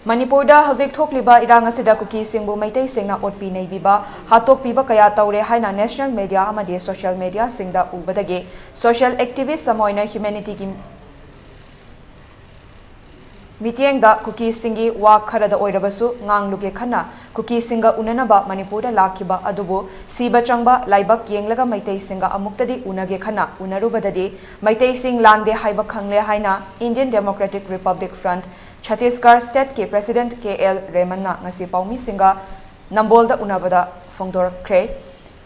Manipurda hauzik thokliba irang asida kuki singbu Meetei singna otpi neibiba hatokpiba kaya taure haina national media amadi social media singda ubadage social activist samoina humanity ki Meetei kuki singi wa kharada oirabasu ngangluge khana kuki singa unanaba Manipurda lakhiba adubu siba changba laibak yenglaga Meetei singa amuktadi unage khana unarubadadi Meetei sing lande haiba khangle haina Indian Democratic Republic Front Chhattisgarh State ke President K.L.Raymond na ngasi paumi singa nambolda unabada fongdorkre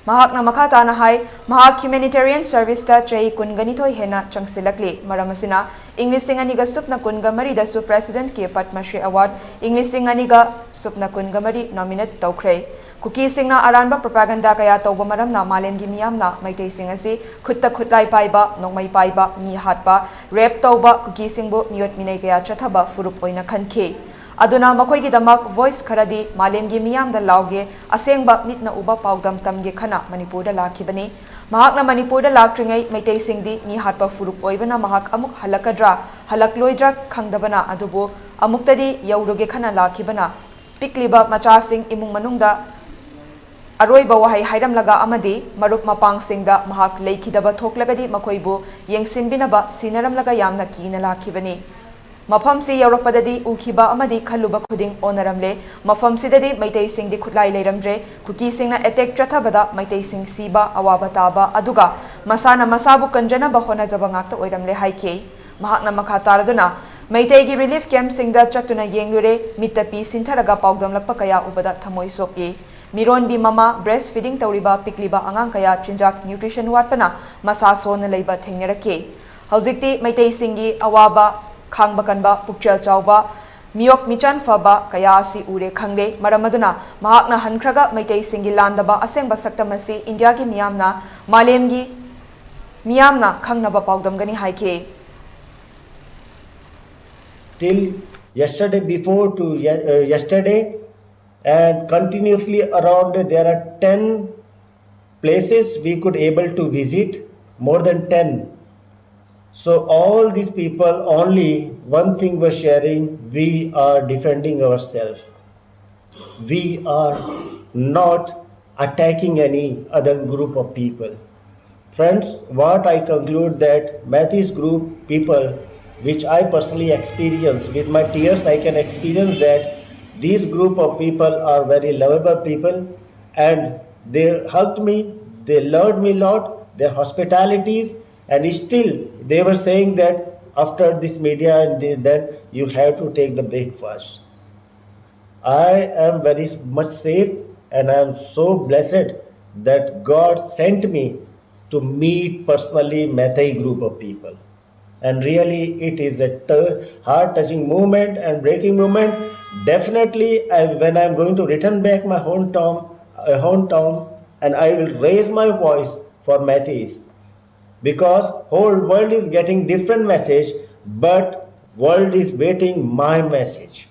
mahakna makata na hai mahak humanitarian service ta chai kunganithoi hena changsilakli maramasina English singani ga supna kungamari da su President ke Padma Shri Award English singani ga supna kungamari nominate tawkre kuki singna aranba propaganda kaya tawba maramna malemgi miyamna Meetei singasi khutta khutlai paiba nongmai paiba mi hatba rap tawba kuki singbu miyot minai kaya chathaba furup oina khanke aduna makoi gi damak voice kharadi malemgi miyam da lauge asengba mitna uba paudam tamge khana Manipur da lakhibani mahakna Manipur da laktringai Meetei singdi mi hatpa furup oibana mahak amuk halakadra halakloidra khangdabana adubu amuktadi yauruge khana lakhibana pikliba macha sing imung manungda aroiba wahai hairam laga amadi marup mapang singda mahak leikhidaba thoklagadi makoibu yengsinbinaba sinaram laga yamna kina lakhibani Mafam si Europadadi Ukiba Amadi Kaluba Kuding Onaramle, Mafam Sidadi, Meetei Sing di Kutlai Leramdre, Kuki Sing na Etek Tratabada, Meetei Sing Siba, Awabataba, Aduga, Masana Masabu Kanjana Bahona Zabangata Oiramle Haike, Mahakna Makataraduna, Meetei gi Relief Camp Singda Chatuna Yenglure, Mitapi Sintaraga Paudam Lapakaya Ubada Tamoy Soki, Miron bi Mama, breastfeeding Tauriba, Pikliba Angangkaya, Chinjak Nutrition Watpana, Masaso na Leiba Tengerake. Hauzikti Meetei Singi, Awaba, Khang bakanba pukchel chawba miok michan faba kaya si ure khangre maramaduna mahakna hankhraga Meetei singi landaba asengba saktamasi India ki miyamna malemgi miyamna khangnaba paudamgani haike till yesterday before to yesterday and continuously around there are 10 places we could able to visit, more than 10. So all these people only one thing were sharing, we are defending ourselves. We are not attacking any other group of people. Friends, what I conclude that Mathis group people, which I personally experience with my tears, I can experience that these group of people are very lovable people and they hugged me, they loved me a lot, their hospitalities, and still they were saying that after this media and then you have to take the breakfast. I am very much safe and I am so blessed that God sent me to meet personally Meetei group of people. And really it is a heart-touching moment and breaking moment. Definitely when I am going to return back my hometown and I will raise my voice for Meeteis because whole world is getting different message but world is waiting my message.